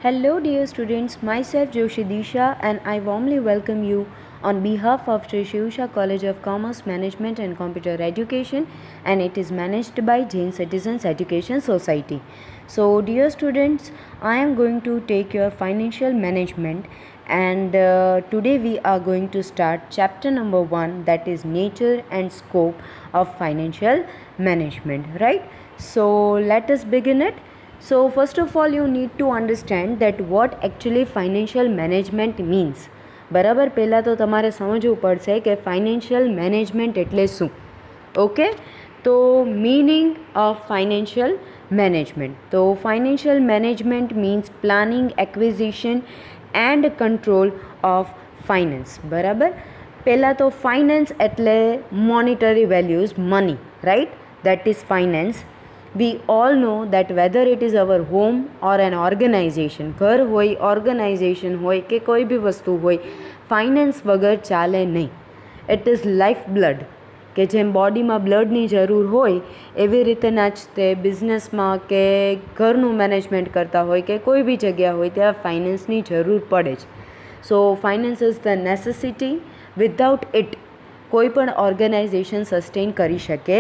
Hello, dear students. Myself Joshi Disha, and I warmly welcome you on behalf of Sri Shivsha College of Commerce, Management and Computer Education, and it is managed by Jain Citizens Education Society. So, dear students, I am going to take your financial management, and today we are going to start chapter number 1, that is nature and scope of financial management. Right? So, let us begin it. So first of all, you need to understand that what actually financial management means. બરાબર, પહેલાં તો તમારે સમજવું પડશે કે financial management એટલે શું. Okay, તો મીનિંગ ઓફ ફાઇનાન્શિયલ મેનેજમેન્ટ. તો financial management means planning, acquisition and control of finance. બરાબર, પહેલાં તો ફાઇનાન્સ એટલે monetary values, money, right? That is finance. We all know that whether it is our home or an organization, ઘર હોય, organisation હોય કે કોઈ બી વસ્તુ હોય, ફાઇનાન્સ વગર ચાલે નહીં. It is life blood. કે જેમ બોડીમાં બ્લડની જરૂર હોય એવી રીતના જ તે બિઝનેસમાં કે ઘરનું મેનેજમેન્ટ કરતા હોય કે કોઈ બી જગ્યા હોય ત્યાં ફાઇનાન્સની જરૂર પડે જ. So finance is the necessity. Without it કોઈ પણ ઓર્ગેનાઇઝેશન સસ્ટેન કરી શકે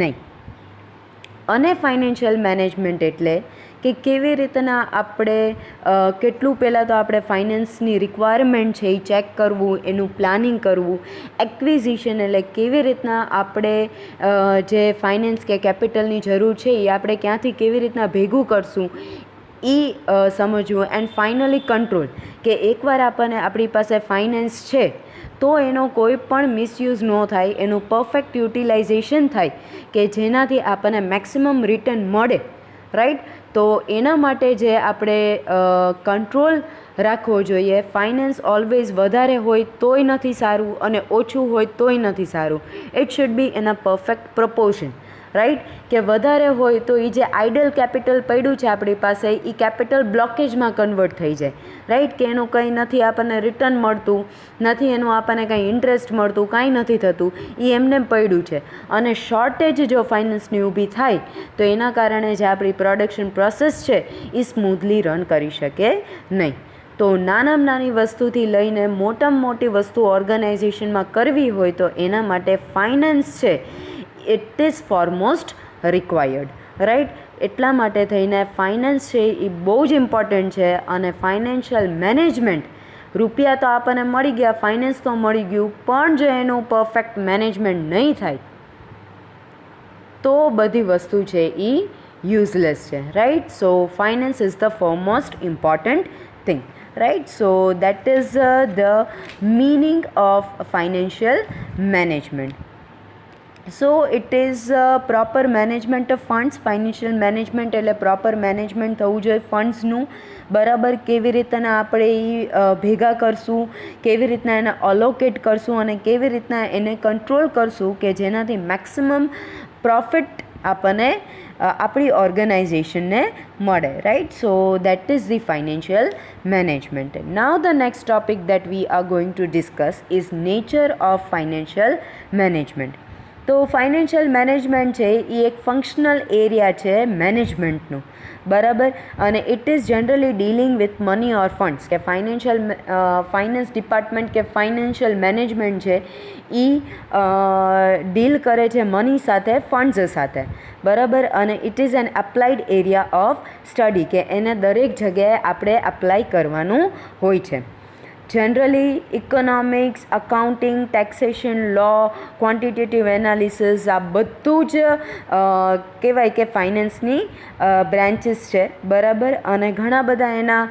નહીં. અને ફાઇનાન્શિયલ મેનેજમેન્ટ એટલે કે કેવી રીતના આપણે કેટલું પહેલાં તો આપણે ફાઇનાન્સની રિક્વાયરમેન્ટ છે એ ચેક કરવું, એનું પ્લાનિંગ કરવું. એક્વિઝિશન એટલે કેવી રીતના આપણે જે ફાઇનાન્સ કે કેપિટલની જરૂર છે એ આપણે ક્યાંથી કેવી રીતના ભેગું કરશું એ સમજવું. એન્ડ ફાઇનલી કંટ્રોલ, કે એકવાર આપણને આપણી પાસે ફાઇનાન્સ છે તો એનો કોઈ પણ મિસયુઝ ન થાય, એનું પરફેક્ટ યુટિલાઇઝેશન થાય કે જેનાથી આપણને મેક્સિમમ રિટર્ન મળે. રાઈટ? તો એના માટે જે આપણે કંટ્રોલ રાખવો જોઈએ. ફાઇનાન્સ ઓલવેઝ વધારે હોય તોય નથી સારું અને ઓછું હોય તોય નથી સારું. It should be in a perfect proportion. Right? કે વધારે હોય તો એ જે આઇડલ કેપિટલ પડ્યું છે આપણી પાસે એ કેપિટલ બ્લોકેજમાં કન્વર્ટ થઈ જાય. રાઈટ? કે એનું કંઈ નથી આપણને રિટર્ન મળતું, નથી એનું આપણને કંઈ ઇન્ટરેસ્ટ મળતું, કાંઈ નથી થતું, એ એમને પડ્યું છે. અને શોર્ટેજ જો ફાઇનાન્સની ઊભી થાય તો એના કારણે જે આપણી પ્રોડક્શન પ્રોસેસ છે એ સ્મૂથલી રન કરી શકે નહીં. તો નાનામાં નાની વસ્તુથી લઈને મોટામાં મોટી વસ્તુ ઓર્ગેનાઇઝેશનમાં કરવી હોય તો એના માટે ફાઇનાન્સ છે it is foremost required. Right? એટલા માટે થઈને ફાઇનાન્સ છે એ બહુ જ ઇમ્પોર્ટન્ટ છે. અને ફાઇનાન્શિયલ મેનેજમેન્ટ, રૂપિયા તો આપણને મળી ગયા, ફાઇનાન્સ તો મળી ગયું, પણ જો એનું પરફેક્ટ મેનેજમેન્ટ નહીં થાય તો બધી વસ્તુ છે એ યુઝલેસ છે. Right? So finance is the foremost important thing. Right? So that is the meaning of financial management. So it is proper management of funds. Financial management એટલે પ્રોપર મેનેજમેન્ટ થવું જોઈએ ફંડ્સનું. બરાબર, કેવી રીતના આપણે એ ભેગા કરશું, કેવી રીતના એને અલોકેટ કરશું અને કેવી રીતના એને કંટ્રોલ કરશું કે જેનાથી મેક્સિમમ પ્રોફિટ આપણને આપણી ઓર્ગેનાઇઝેશનને મળે. Right? So that is the financial management. Now the next topic that we are going to discuss is nature of financial management. તો ફાઇનાન્શિયલ મેનેજમેન્ટ છે એ એક ફંક્શનલ એરિયા છે મેનેજમેન્ટનું. બરાબર, અને it is generally dealing with money or funds. કે finance department કે financial management છે એ deal કરે છે મની સાથે, ફંડ્સ સાથે. બરાબર, અને it is an applied area of study, કે એને દરેક જગ્યાએ આપણે એપ્લાય કરવાનું હોય છે. જનરલી ઇકોનોમિક્સ, અકાઉન્ટિંગ, ટેક્સેશન, લો, ક્વોન્ટિટેટિવ એનાલિસિસ, આ બધું જ કહેવાય કે ફાઇનાન્સની બ્રાન્ચીસ છે. બરાબર, અને ઘણા બધા એના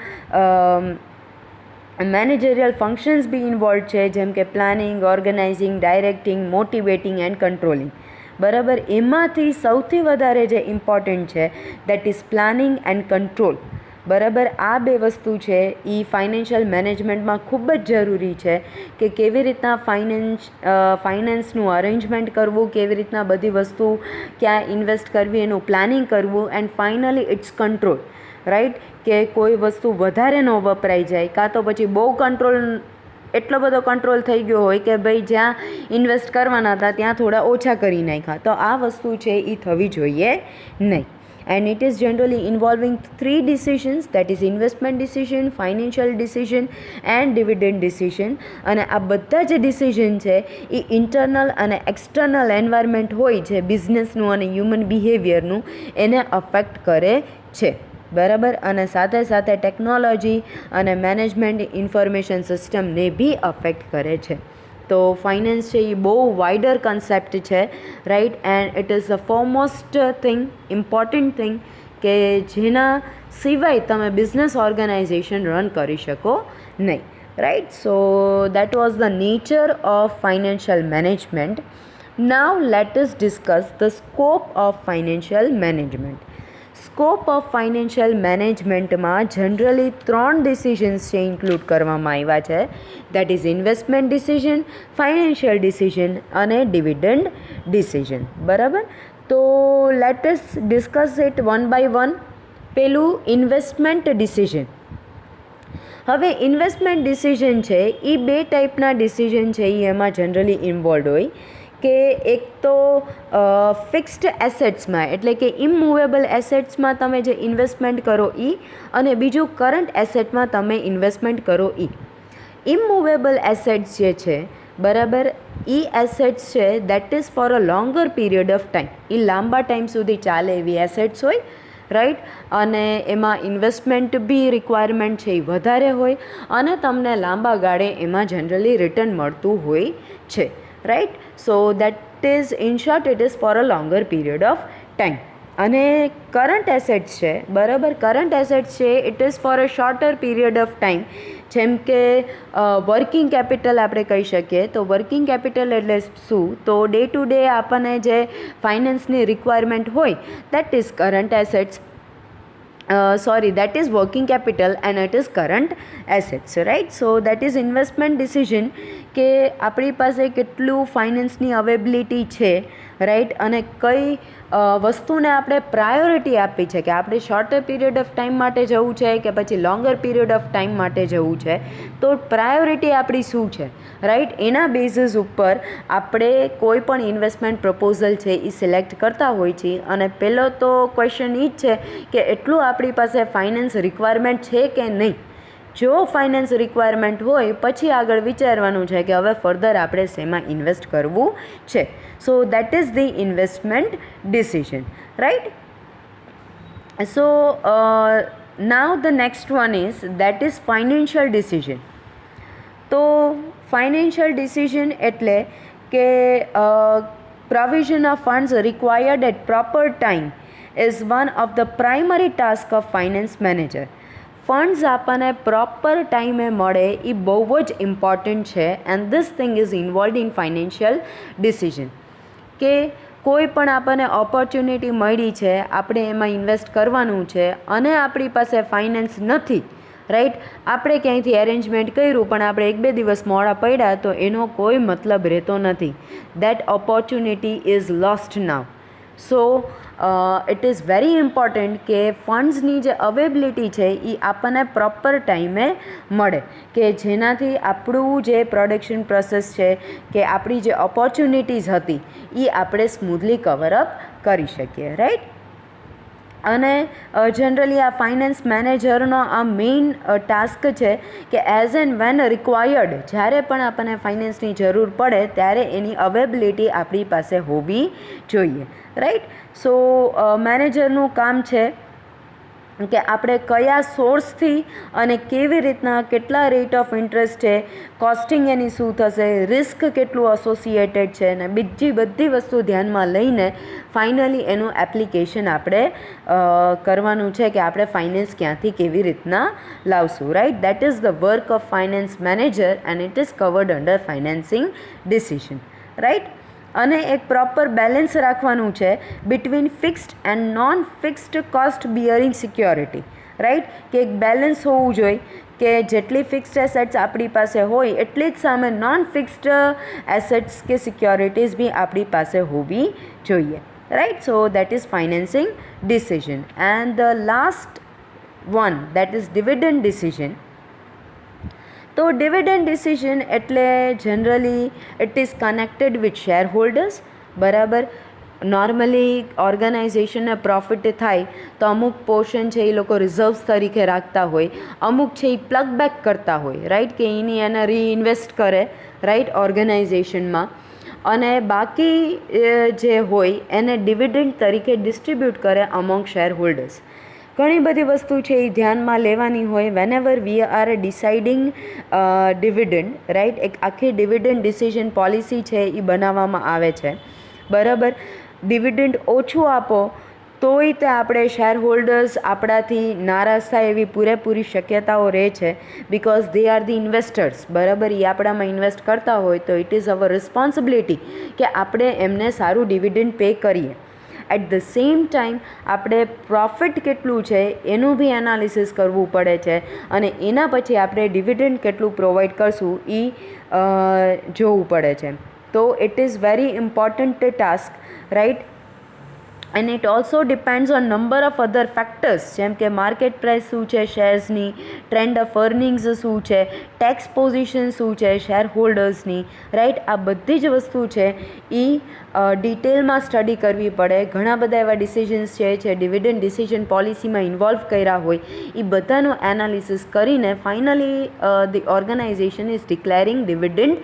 મેનેજરિયલ ફંક્શન્સ બી ઇન્વોલ્વ છે, જેમ કે planning, organising, ડાયરેક્ટિંગ, motivating and controlling. બરાબર, એમાંથી સૌથી વધારે જે ઇમ્પોર્ટન્ટ છે that is planning and control. બરાબર, આ બે વસ્તુ છે એ ફાઇનાન્શિયલ મેનેજમેન્ટમાં ખૂબ જ જરૂરી છે. કે કેવી રીતના ફાઇનાન્સનું અરેન્જમેન્ટ કરવું, કેવી રીતના બધી વસ્તુ ક્યાં ઇન્વેસ્ટ કરવી એનું પ્લાનિંગ કરવું, and finally its control. Right? કે કોઈ વસ્તુ વધારે ન વપરાઈ જાય, કાં તો પછી બહુ કંટ્રોલ, એટલો બધો કંટ્રોલ થઈ ગયો હોય કે ભાઈ જ્યાં ઇન્વેસ્ટ કરવાના હતા ત્યાં થોડા ઓછા કરી નાખ્યા. તો આ વસ્તુ છે એ થવી જોઈએ નહીં. and it is generally involving three decisions, that is investment decision, financial decision and dividend decision. અને આ બધા જે ડિસિઝન છે એ ઇન્ટરનલ અને એક્સટર્નલ એન્વાયરમેન્ટ હોય છે બિઝનેસનું અને હ્યુમન બિહેવિયરનું, એને અફેક્ટ કરે છે. બરાબર. અને સાથે સાથે ટેકનોલોજી અને મેનેજમેન્ટ ઇન્ફોર્મેશન સિસ્ટમને બી અફેક્ટ કરે છે. તો ફાઇનાન્સ છે એ બહુ વાઇડર કન્સેપ્ટ છે, right, and it is the foremost thing, important thing કે જેના સિવાય તમે બિઝનેસ ઓર્ગેનાઇઝેશન રન કરી શકો નહીં, right. So that was the nature of financial management. Now let us discuss the scope of financial management. Scope of financial મેનેજમેન્ટમાં generally 3 decisions છે include કરવામાં આવ્યા છે, that is investment decision, financial decision અને dividend decision. બરાબર. તો let us discuss it one by one. પેલું investment decision. હવે ઇન્વેસ્ટમેન્ટ ડિસિઝન છે એ 2 ટાઈપના ડિસિઝન છે એ એમાં જનરલી ઇન્વોલ્વ હોય કે એક તો ફિક્સ્ડ એસેટ્સમાં, એટલે કે ઇમૂવેબલ એસેટ્સમાં તમે જે ઇન્વેસ્ટમેન્ટ કરો એ, અને બીજું કરંટ એસેટમાં તમે ઇન્વેસ્ટમેન્ટ કરો એ. ઇમૂવેબલ એસેટ્સ જે છે, બરાબર, એ એસેટ્સ છે that is for a longer period of time. એ લાંબા ટાઈમ સુધી ચાલે એવી એસેટ્સ હોય, રાઈટ, અને એમાં ઇન્વેસ્ટમેન્ટ બી રિક્વાયરમેન્ટ છે એ વધારે હોય અને તમને લાંબા ગાળે એમાં જનરલી રિટર્ન મળતું હોય છે, right. So that is in short it is for a longer period of time. અને કરંટ એસેટ્સ છે, બરાબર, કરંટ એસેટ્સ છે it is for a sorter period of time. જેમ કે વર્કિંગ કેપિટલ આપણે કહી શકીએ. તો વર્કિંગ કેપિટલ એટલે શું? તો ડે ટુ ડે આપણને જે ફાઇનાન્સની રિક્વાયરમેન્ટ હોય that is current assets, that is working capital and it is current assets, right. So that is investment decision કે આપણી પાસે કેટલું ફાઇનાન્સની અવેબિલિટી છે, રાઈટ, અને કઈ વસ્તુને આપણે પ્રાયોરિટી આપવી છે કે આપણે શોર્ટર પીરિયડ ઓફ ટાઈમ માટે જવું છે કે પછી લોંગર પીરિયડ ઓફ ટાઈમ માટે જવું છે. તો પ્રાયોરિટી આપણી શું છે, રાઈટ, એના બેઝિસ ઉપર આપણે કોઈ પણ ઇન્વેસ્ટમેન્ટ પ્રપોઝલ છે એ સિલેક્ટ કરતા હોય છે. અને પહેલો તો ક્વેશ્ચન એ જ છે કે એટલું આપણી પાસે ફાઇનાન્સ રિક્વાયરમેન્ટ છે કે નહીં. જો ફાઇનાન્સ રિક્વાયરમેન્ટ હોય પછી આગળ વિચારવાનું છે કે હવે ફર્ધર આપણે શેમાં ઇન્વેસ્ટ કરવું છે. સો that is the investment decision, right. So now the next one is that is financial decision. તો ફાઇનાન્શિયલ ડિસિઝન એટલે કે provision of funds required at proper time is one of the primary tasks of finance manager. Funds આપણને proper ટાઈમે મળે એ બહુ જ important છે, and this thing is involved in financial decision. કે કોઈ પણ આપણને ઓપોર્ચ્યુનિટી મળી છે, આપણે એમાં ઇન્વેસ્ટ કરવાનું છે અને આપણી પાસે ફાઇનાન્સ નથી, રાઈટ, આપણે ક્યાંયથી એરેન્જમેન્ટ કર્યું પણ આપણે 1-2 દિવસ મોડા પડ્યા તો એનો કોઈ મતલબ રહેતો નથી. That opportunity is lost now. So it is very important કે ફંડ્સની જે અવેબિલિટી છે એ આપણને પ્રોપર ટાઈમે મળે, કે જેનાથી આપણું જે પ્રોડક્શન પ્રોસેસ છે કે આપણી જે ઓપોર્ચ્યુનિટીઝ હતી એ આપણે સ્મૂધલી કવરઅપ કરી શકીએ, રાઈટ. અને જનરલી આ ફાઇનાન્સ મેનેજરનો આ મેઇન ટાસ્ક છે કે એઝ એન્ડ વેન રિક્વાયર્ડ, જ્યારે પણ આપણને ફાઇનાન્સની જરૂર પડે ત્યારે એની અવેબિલિટી આપણી પાસે હોવી જોઈએ, રાઈટ. સો મેનેજરનું કામ છે કે આપણે કયા સોર્સથી અને કેવી રીતના, કેટલા રેટ ઓફ ઇન્ટરેસ્ટ છે, કોસ્ટિંગ એની શું થશે, રિસ્ક કેટલું એસોસિએટેડ છે, અને બીજી બધી વસ્તુ ધ્યાનમાં લઈને ફાઇનલી એનું એપ્લિકેશન આપણે કરવાનું છે કે આપણે ફાઇનાન્સ ક્યાંથી કેવી રીતના લાવશું, right. That is the work of finance manager and it is covered under financing decision, right. અને એક પ્રોપર બેલેન્સ રાખવાનું છે between fixed and non fixed cost bearing security, right. કે એક બેલેન્સ હોવું જોઈએ કે જેટલી ફિક્સ્ડ એસેટ્સ આપણી પાસે હોય એટલી જ સામે નોન ફિક્સ્ડ એસેટ્સ કે સિક્યોરિટીઝ બી આપણી પાસે હોવી જોઈએ, right. So that is financing decision. And the last one that is dividend decision. તો ડિવિડન્ડ ડિસિઝન એટલે generally it is connected with share holders, બરાબર. નોર્મલી ઓર્ગેનાઇઝેશનને પ્રોફિટ થાય તો અમુક પોર્શન છે એ લોકો રિઝર્વ્સ તરીકે રાખતા હોય, અમુક છે એ પ્લગ બેક કરતા હોય, રાઈટ, કે એની એને રીઇન્વેસ્ટ કરે, રાઈટ, ઓર્ગેનાઇઝેશનમાં, અને બાકી જે હોય એને ડિવિડન્ડ તરીકે ડિસ્ટ્રીબ્યુટ કરે અમોંગ શેર હોલ્ડર્સ. ઘણી બધી વસ્તુ છે એ ધ્યાનમાં લેવાની હોય whenever we are deciding dividend, right. એક આખી ડિવિડન્ડ ડિસિઝન પોલિસી છે એ બનાવવામાં આવે છે, બરાબર. ડિવિડન્ડ ઓછું આપો તોય તે આપણે શેર હોલ્ડર્સ આપણાથી નારાજ થાય એવી પૂરેપૂરી શક્યતાઓ રહે છે, because they are the investors, બરાબર. એ આપણામાં ઇન્વેસ્ટ કરતા હોય તો ઇટ ઇઝ અવર રિસ્પોન્સિબિલિટી કે આપણે એમને સારું ડિવિડન્ડ પે કરીએ. એટ ધ સેમ ટાઈમ આપણે પ્રોફિટ કેટલું છે એનું બી એનાલિસિસ કરવું પડે છે, અને એના પછી આપણે ડિવિડન્ડ કેટલું પ્રોવાઈડ કરશું એ જોવું પડે છે. તો it is very important task, right. And it also depends on number of other factors, જેમ કે માર્કેટ પ્રાઇસ શું છે શેર્સની, ટ્રેન્ડ ઓફ અર્નિંગ્સ શું છે, ટેક્સ પોઝિશન શું છે શેર હોલ્ડર્સની, રાઈટ. આ બધી જ વસ્તુ છે એ ડિટેલમાં સ્ટડી કરવી પડે. ઘણા બધા એવા ડિસિઝન્સ છે ડિવિડન્ડ ડિસિઝન પોલિસીમાં ઇન્વોલ્વ કર્યા હોય, એ બધાનું એનાલિસિસ કરીને finally the organization is declaring dividend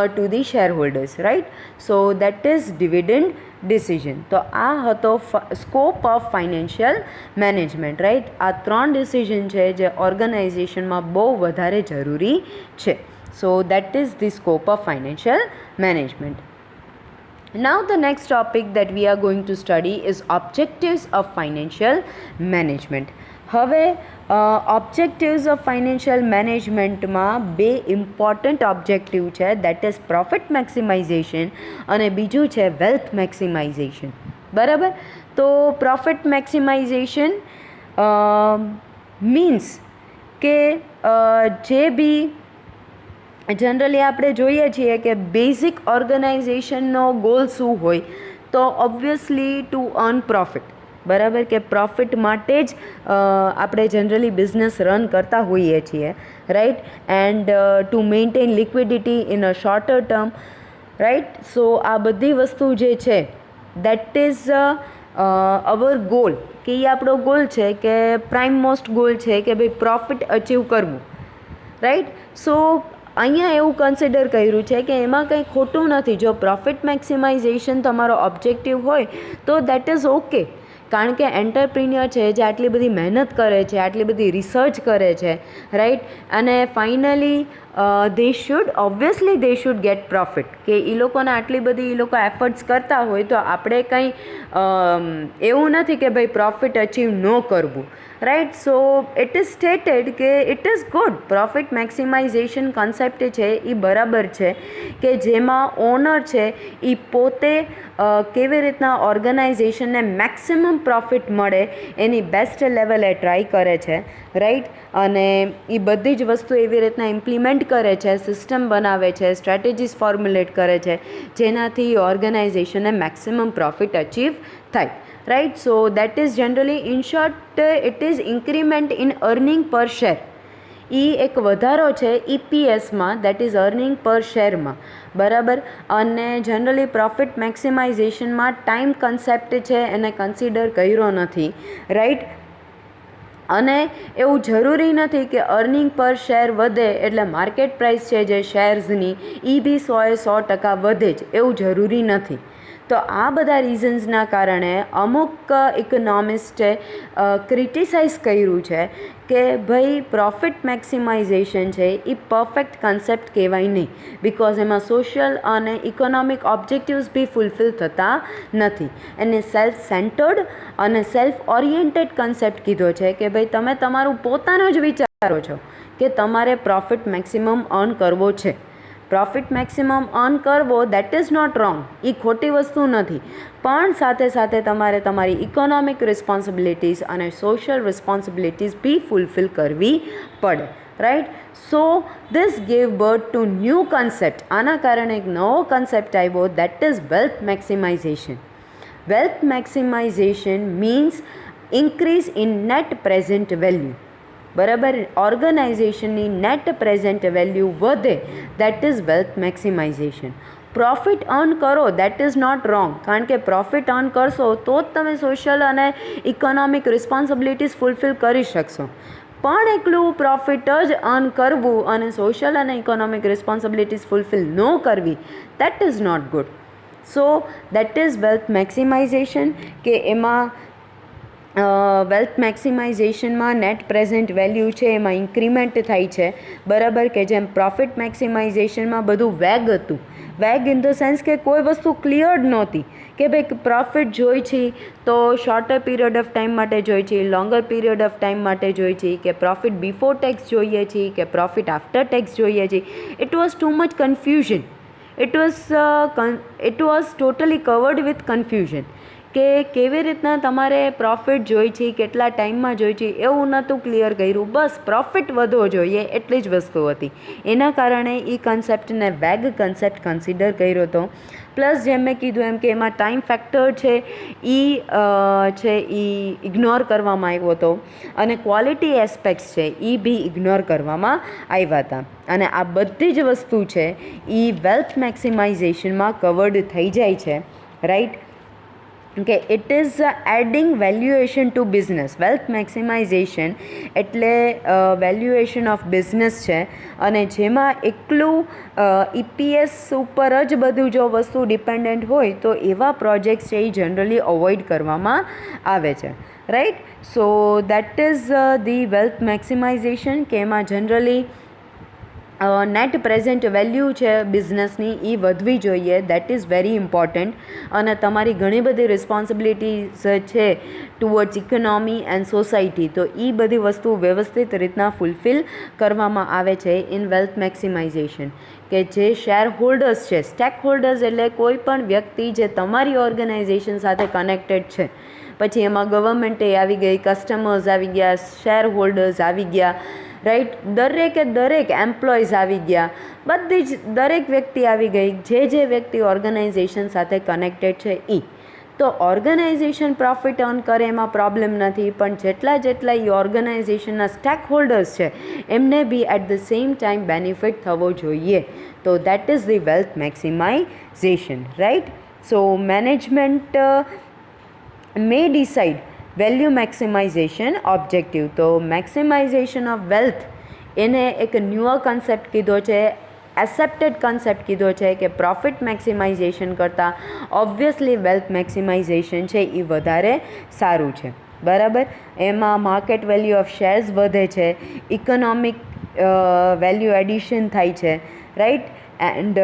to the shareholders, right. So that is dividend decision. તો આ હતો scope of financial management, right. આ 3 ડિસિઝન છે જે ઓર્ગેનાઇઝેશનમાં બહુ વધારે જરૂરી છે. સો that is the scope of financial management. Now the next topic that we are going to study is objectives of financial management. હવે ઓબ્જેક્ટિવ્સ ઓફ ફાઇનાન્શિયલ મેનેજમેન્ટમાં 2 important objective છે, દેટ ઇઝ પ્રોફિટ મેક્સિમાઇઝેશન અને બીજું છે વેલ્થ મેક્સિમાઇઝેશન, બરાબર. તો profit મેક્સિમાઇઝેશન means કે જે બી જનરલી આપણે જોઈએ છીએ કે બેઝિક ઓર્ગેનાઇઝેશનનો ગોલ શું હોય, તો ઓબ્વિયસલી ટુ અર્ન પ્રોફિટ, બરાબર, કે પ્રોફિટ માટે જ આપણે જનરલી બિઝનેસ રન કરતા હોઈએ છીએ, right. And to maintain liquidity in a shorter term, right. So આ બધી વસ્તુ જે છે દેટ ઇઝ અવર ગોલ, કે એ આપણો ગોલ છે, કે પ્રાઇમ મોસ્ટ ગોલ છે કે ભાઈ પ્રોફિટ અચીવ કરવું, રાઈટ. સો અહીંયા એવું કન્સિડર કર્યું છે કે એમાં કંઈ ખોટું નથી. જો પ્રોફિટ મેક્સિમાઇઝેશન તમારો ઓબ્જેક્ટિવ હોય તો દેટ ઇઝ ઓકે, કારણ કે એન્ટરપ્રિન્યોર છે જે આટલી બધી મહેનત કરે છે, આટલી બધી રિસર્ચ કરે છે, રાઈટ. અને finally they should gate profit, કે એ લોકોને આટલી બધી એ લોકો એફર્ટ્સ કરતા હોય તો આપણે કંઈ એવું નથી કે ભાઈ પ્રોફિટ અચીવ ન કરવું, right. So it is stated કે it is good. Profit maximisation concept છે એ બરાબર છે, કે જેમાં ઓનર છે એ પોતે કેવી રીતના ઓર્ગેનાઇઝેશનને મેક્સિમમ પ્રોફિટ મળે એની બેસ્ટ લેવલે ટ્રાય કરે છે, રાઈટ. અને એ બધી જ વસ્તુ એવી રીતના ઇમ્પ્લિમેન્ટ કરે છે, સિસ્ટમ બનાવે છે, સ્ટ્રેટેજીસ ફોર્મ્યુલેટ કરે છે, જેનાથી ઓર્ગેનાઇઝેશનને મેક્સિમમ પ્રોફિટ અચીવ થાય, right. So that is generally in short it is increment in earning પર શેર. એ એક વધારો છે EPSમાં, દેટ ઇઝ અર્નિંગ પર શેરમાં, બરાબર. અને જનરલી પ્રોફિટ મેક્સિમાઇઝેશનમાં ટાઈમ કન્સેપ્ટ છે એને કન્સિડર કર્યો નથી, રાઈટ. અને એવું જરૂરી નથી કે અર્નિંગ પર શેર વધે એટલે માર્કેટ પ્રાઇસ છે જે શેર્સની એ બી 100% વધે જ, એવું જરૂરી નથી. તો આ બધા રીઝન્સના કારણે અમુક ઇકોનોમિસ્ટે ક્રિટિસાઇઝ કર્યું છે કે ભાઈ પ્રોફિટ મેક્સિમાઇઝેશન છે એ પરફેક્ટ કન્સેપ્ટ કહેવાય નહીં, બિકોઝ એમાં સોશિયલ અને ઇકોનોમિક ઓબ્જેક્ટિવ્સ બી ફૂલફિલ થતા નથી. એને સેલ્ફ સેન્ટર્ડ અને સેલ્ફ ઓરિએન્ટેડ કન્સેપ્ટ કીધો છે, કે ભાઈ તમે તમારું પોતાનું જ વિચારો છો કે તમારે પ્રોફિટ મેક્સિમમ અર્ન કરવો છે. પ્રોફિટ મેક્સિમમ અર્ન કરવો દેટ ઇઝ નોટ રોંગ, એ ખોટી વસ્તુ નથી, પણ સાથે સાથે તમારે તમારી ઇકોનોમિક રિસ્પોન્સિબિલિટીઝ અને સોશિયલ રિસ્પોન્સિબિલિટીઝ બી ફૂલફિલ કરવી પડે, right. So this gave birth to new concept. આના કારણે એક નવો કન્સેપ્ટ આવ્યો, that is wealth maximisation. Wealth maximisation means increase in net present value, બરાબર. ઓર્ગેનાઇઝેશનની નેટ પ્રેઝન્ટ વેલ્યુ વધે, that is wealth maximisation. Profit earn કરો, દેટ ઇઝ નોટ રોંગ, કારણ કે પ્રોફિટ અર્ન કરશો તો જ તમે સોશિયલ અને ઇકોનોમિક રિસ્પોન્સિબિલિટીઝ ફૂલફિલ કરી શકશો. પણ એકલું પ્રોફિટ જ અર્ન કરવું અને સોશિયલ અને ઇકોનોમિક રિસ્પોન્સિબિલિટીઝ ફૂલફિલ ન કરવી, that is not good. So that is wealth maximisation, કે એમાં વેલ્થ મેક્સિમાઇઝેશનમાં નેટ પ્રેઝન્ટ વેલ્યુ છે એમાં ઇન્ક્રીમેન્ટ થાય છે, બરાબર, કે જેમ પ્રોફિટ મેક્સિમાઇઝેશનમાં બધું વેગ હતું. વેગ ઇન ધ સેન્સ કે કોઈ વસ્તુ ક્લિયર નહોતી કે ભાઈ પ્રોફિટ જોઈ છે તો શોર્ટર પીરિયડ ઓફ ટાઈમ માટે જોઈ છે, લોંગર પીરિયડ ઓફ ટાઈમ માટે જોઈ છે, કે પ્રોફિટ બિફોર ટેક્સ જોઈએ છે કે પ્રોફિટ આફ્ટર ટેક્સ જોઈએ છે. It was too much confusion. It was totally covered with confusion, કે કેવી રીતના તમારે પ્રોફિટ જોઈ છે, કેટલા ટાઈમમાં જોઈ છે, એવું નહોતું ક્લિયર કર્યું. બસ પ્રોફિટ વધવો જોઈએ એટલી જ વસ્તુ હતી. એના કારણે એ કન્સેપ્ટને વેગ કન્સેપ્ટ કન્સિડર કર્યો હતો. પ્લસ જેમ મેં કીધું એમ કે એમાં ટાઈમ ફેક્ટર છે એ ઇગ્નોર કરવામાં આવ્યો હતો, અને ક્વોલિટી એસ્પેક્ટ્સ છે એ બી ઇગ્નોર કરવામાં આવ્યા હતા. અને આ બધી જ વસ્તુ છે એ વેલ્થ મેક્સિમાઇઝેશનમાં કવર્ડ થઈ જાય છે, રાઈટ. કે it is adding valuation to business. Wealth maximisation એટલે વેલ્યુએશન ઓફ બિઝનેસ છે, અને જેમાં એકલું EPS ઉપર જ બધું જો વસ્તુ ડિપેન્ડન્ટ હોય તો એવા પ્રોજેક્ટ્સ છે એ જનરલી અવોઇડ કરવામાં આવે છે, right. So that is the wealth maximisation, કે એમાં જનરલી નેટ પ્રેઝન્ટ વેલ્યુ છે બિઝનેસની એ વધવી જોઈએ, દેટ ઇઝ વેરી ઇમ્પોર્ટન્ટ. અને તમારી ઘણી બધી રિસ્પોન્સિબિલિટીઝ છે ટુવર્ડ્સ ઇકોનોમી એન્ડ સોસાયટી, તો એ બધી વસ્તુ વ્યવસ્થિત રીતના ફૂલફિલ કરવામાં આવે છે ઇન વેલ્થ મેક્સિમાઇઝેશન. કે જે શેર હોલ્ડર્સ છે, સ્ટેક હોલ્ડર્સ એટલે કોઈ પણ વ્યક્તિ જે તમારી ઓર્ગેનાઇઝેશન સાથે કનેક્ટેડ છે, પછી એમાં ગવર્મેન્ટે આવી ગઈ, કસ્ટમર્સ આવી ગયા, શેર હોલ્ડર્સ આવી ગયા, રાઈટ. દરેક એમ્પ્લોઈઝ આવી ગયા, બધી જ દરેક વ્યક્તિ આવી ગઈ, જે વ્યક્તિ ઓર્ગેનાઇઝેશન સાથે કનેક્ટેડ છે એ. તો ઓર્ગેનાઇઝેશન પ્રોફિટ અર્ન કરે એમાં પ્રોબ્લેમ નથી, પણ જેટલા એ ઓર્ગેનાઇઝેશનના સ્ટેક હોલ્ડર્સ છે એમને be at the same time benefit થવો જોઈએ. તો that is the wealth maximisation, right. So management may decide value maximization objective. તો મેક્સિમાઇઝેશન ઓફ વેલ્થ એને એક ન્યુઅર કન્સેપ્ટ કીધો છે, એસેપ્ટેડ કન્સેપ્ટ કીધો છે, કે પ્રોફિટ મેક્સિમાઇઝેશન કરતાં ઓબ્વિયસલી વેલ્થ મેક્સિમાઇઝેશન છે એ વધારે સારું છે, બરાબર. એમાં માર્કેટ વેલ્યુ ઓફ શેર્સ વધે છે, ઇકોનોમિક વેલ્યુ એડિશન થાય છે, રાઈટ. એન્ડ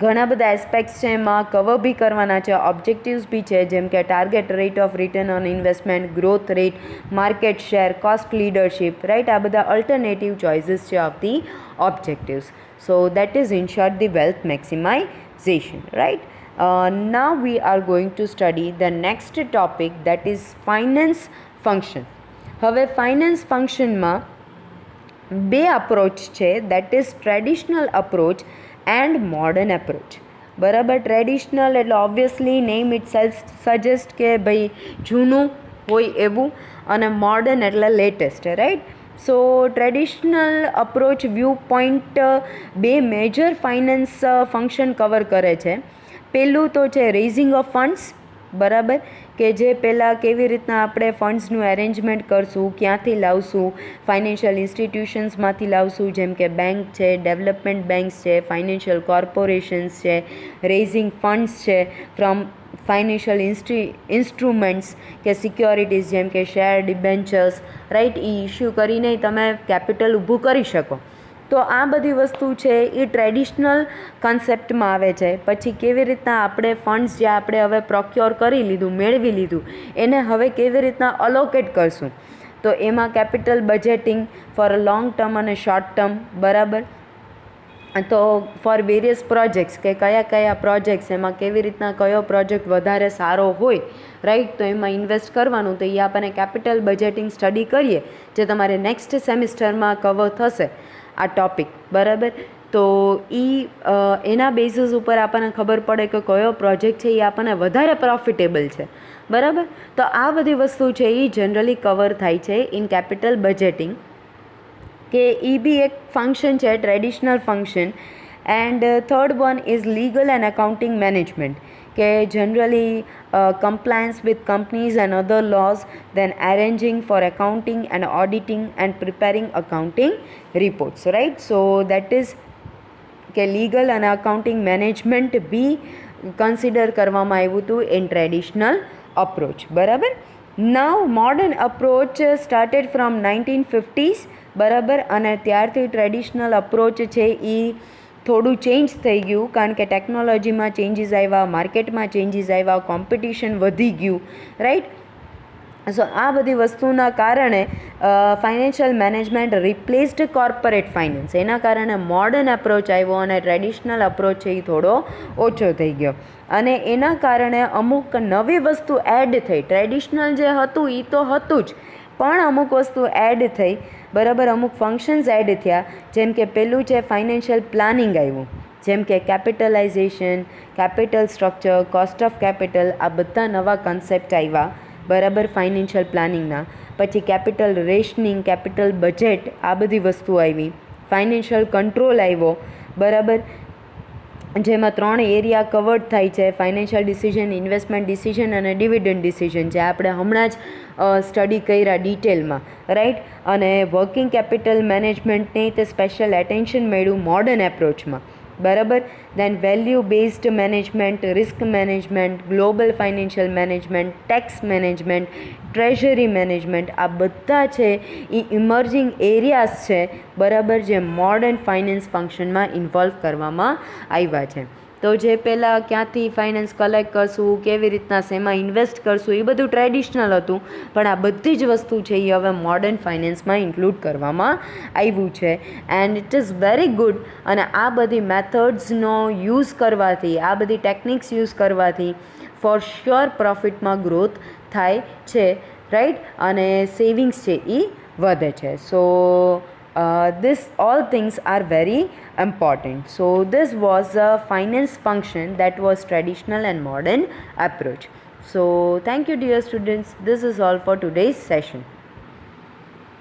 ઘણા બધા એસ્પેક્ટ્સ છે એમાં કવર બી કરવાના છે, ઓબ્જેક્ટિવ્સ બી છે, જેમ કે target rate of return on investment, growth rate, market share, cost leadership, right. આ બધા અલ્ટરનેટિવ ચોઇસીસ છે of the objectives. So that is in short the wealth maximisation, right. Now we are going to study the next topic, that is finance function. હવે finance ફંક્શનમાં બે approach છે, that is traditional approach and modern approach, બરાબર. Traditional એટલે obviously name it self suggest કે ભાઈ જૂનું હોય એવું, અને મોડર્ન એટલે લેટેસ્ટ, રાઈટ. સો ટ્રેડિશનલ અપ્રોચ વ્યૂ પોઈન્ટ બે મેજર ફાઇનાન્સ ફંક્શન કવર કરે છે. પહેલું તો છે રેઇઝિંગ ઓફ ફંડ્સ, બરાબર, કે જે પહેલાં કેવી રીતના આપણે ફંડ્સનું એરેન્જમેન્ટ કરશું, ક્યાંથી લાવશું, ફાઇનાન્શિયલ ઇન્સ્ટિટ્યુશન્સમાંથી લાવશું, જેમ કે બેંક છે, ડેવલપમેન્ટ બેંક્સ છે, ફાઇનાન્શિયલ કોર્પોરેશન્સ છે, રેઇઝિંગ ફંડ્સ છે ફ્રોમ ફાઇનાન્શિયલ ઇન્સ્ટ્રુમેન્ટ્સ કે સિક્યોરિટીઝ જેમ કે શેર, ડિબેન્ચર્સ, રાઈટ. એ ઇસ્યુ કરીને તમે કેપિટલ ઊભું કરી શકો. તો આ બધી વસ્તુ છે એ ટ્રેડિશનલ કન્સેપ્ટમાં આવે છે. પછી કેવી રીતના આપણે ફંડ્સ જે આપણે હવે પ્રોક્યોર કરી લીધું, મેળવી લીધું, એને હવે કેવી રીતના અલોકેટ કરશું, તો એમાં capital budgeting for a long term અને શોર્ટ ટર્મ, બરાબર. તો ફોર વેરિયસ પ્રોજેક્ટ્સ, કે કયા પ્રોજેક્ટ્સ, એમાં કેવી રીતના કયો પ્રોજેક્ટ વધારે સારો હોય, રાઈટ, તો એમાં ઇન્વેસ્ટ કરવાનું. તો એ આપણને કેપિટલ બજેટિંગ સ્ટડી કરીએ, જે તમારે નેક્સ્ટ સેમિસ્ટરમાં કવર થશે આ ટૉપિક, બરાબર. તો એના બેઝિસ ઉપર આપણને ખબર પડે કે કયો પ્રોજેક્ટ છે એ આપણને વધારે પ્રોફિટેબલ છે, બરાબર. તો આ બધી વસ્તુ છે એ જનરલી કવર થાય છે ઇન કેપિટલ બજેટિંગ, કે એ બી એક ફંક્શન છે, traditional function. And third one is legal and accounting management, કે generally compliance with companies and other laws, then arranging for accounting and auditing and preparing accounting reports, right? So that is કે legal અને accounting management be consider કરવામાં આવ્યું હતું in traditional approach, બરાબર. Now modern approach started from 1950s, બરાબર, અને ત્યારથી traditional approach છે એ થોડું ચેન્જ થઈ ગયું, કારણ કે ટેકનોલોજીમાં ચેન્જીસ આવ્યા, માર્કેટમાં ચેન્જીસ આવ્યા, કોમ્પિટિશન વધી ગયું, રાઈટ. સો આ બધી વસ્તુના કારણે financial management replaced corporate finance, એના કારણે મોડર્ન અપ્રોચ આવ્યો અને ટ્રેડિશનલ અપ્રોચ છે એ થોડો ઓછો થઈ ગયો. અને એના કારણે અમુક નવી વસ્તુ એડ થઈ. ટ્રેડિશનલ જે હતું એ તો હતું જ, પણ અમુક વસ્તુ એડ થઈ, બરાબર, અમુક ફંક્શન્સ એડ થયા. જેમ કે પેલું છે ફાઇનાન્શિયલ પ્લાનિંગ આવ્યું, જેમ કે capitalisation, capital structure, cost of capital, આ બધા નવા કન્સેપ્ટ આવ્યા, બરાબર, ફાઇનાન્શિયલ પ્લાનિંગના. પછી કેપિટલ રેશનિંગ, કેપિટલ બજેટ, આ બધી વસ્તુ આવી. ફાઇનાન્શિયલ કંટ્રોલ આવ્યો, બરાબર, જેમાં 3 એરિયા કવર્ડ થાય છે: ફાઇનાન્શિયલ ડિસિઝન, ઇન્વેસ્ટમેન્ટ ડિસિઝન અને ડિવિડન્ડ ડિસિઝન, જે આપણે હમણાં જ સ્ટડી કર્યા ડિટેલમાં, રાઈટ. અને વર્કિંગ કેપિટલ મેનેજમેન્ટને તે સ્પેશિયલ એટેન્શન મળ્યું મોડર્ન એપ્રોચમાં, બરાબર. Then value based management, risk management, global financial management, tax management, treasury management, આ બધા છે એ ઇમર્જિંગ એરિયાઝ છે, બરાબર, જે મોડર્ન ફાઇનાન્સ ફંક્શનમાં ઇન્વોલ્વ કરવામાં આવ્યા છે. તો જે પહેલાં ક્યાંથી ફાઇનાન્સ કલેક્ટ કરશું, કેવી રીતના શેમાં ઇન્વેસ્ટ કરશું, એ બધું ટ્રેડિશનલ હતું, પણ આ બધી જ વસ્તુ છે એ હવે મોડર્ન ફાઇનાન્સમાં ઇન્ક્લુડ કરવામાં આવ્યું છે. And it is very good. અને આ બધી મેથડ્સનો યુઝ કરવાથી, આ બધી ટેકનિક્સ યુઝ કરવાથી ફોર શ્યોર પ્રોફિટમાં ગ્રોથ થાય છે, રાઈટ, અને સેવિંગ્સ છે એ વધે છે. સો this all things are very important. So this was a finance function that was traditional and modern approach. So thank you dear students, this is all for today's session.